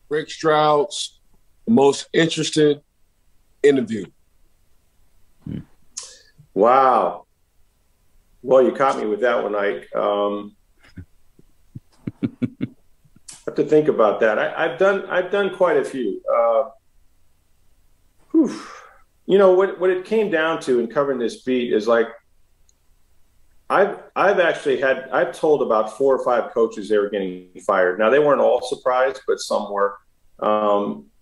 Rick Stroud's most interesting interview? Wow. Well, you caught me with that one, Ike. I have to think about that. I've done quite a few. You know what it came down to in covering this beat is like I've told about 4 or 5 coaches they were getting fired. Now they weren't all surprised, but some were.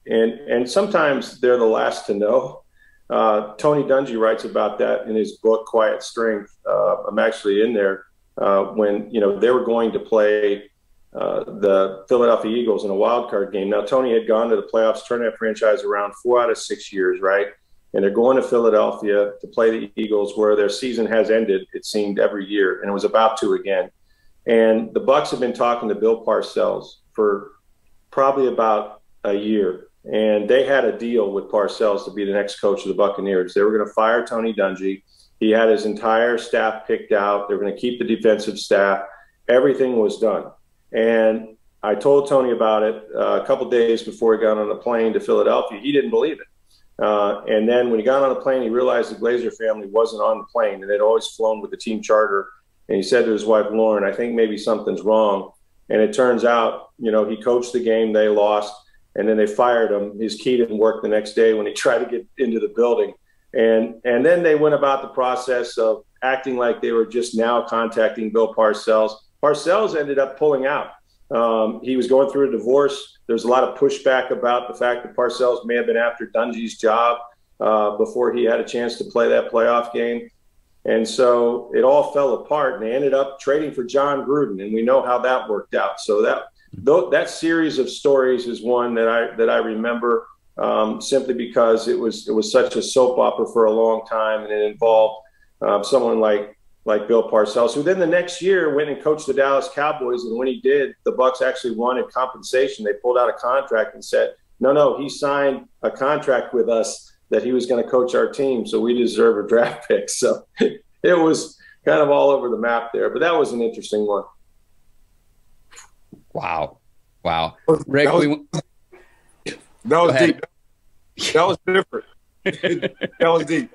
And sometimes they're the last to know. Tony Dungy writes about that in his book Quiet Strength. I'm actually in there when they were going to play the Philadelphia Eagles in a wild card game. Now Tony had gone to the playoffs, turned that franchise around 4 out of 6 years, right? And they're going to Philadelphia to play the Eagles, where their season has ended, it seemed, every year, and it was about to again. And the Bucs have been talking to Bill Parcells for probably about a year, and they had a deal with Parcells to be the next coach of the Buccaneers. They were going to fire Tony Dungy. He had his entire staff picked out. They were going to keep the defensive staff. Everything was done. And I told Tony about it a couple days before he got on the plane to Philadelphia. He didn't believe it. And then when he got on the plane, he realized the Glazer family wasn't on the plane, and they'd always flown with the team charter. And he said to his wife, Lauren, I think maybe something's wrong. And it turns out, he coached the game, they lost, and then they fired him. His key didn't work the next day when he tried to get into the building. And then they went about the process of acting like they were just now contacting Bill Parcells. Parcells ended up pulling out. He was going through a divorce. There's a lot of pushback about the fact that Parcells may have been after Dungy's job before he had a chance to play that playoff game. And so it all fell apart, and they ended up trading for Jon Gruden, and we know how that worked out. So that series of stories is one that I remember simply because it was such a soap opera for a long time, and it involved someone like Bill Parcells, who then the next year went and coached the Dallas Cowboys. And when he did, the Bucs actually wanted compensation. They pulled out a contract and said, no, he signed a contract with us that he was going to coach our team, so we deserve a draft pick. So it was kind of all over the map there. But that was an interesting one. Wow. Rick, that was deep. That was different. That was deep.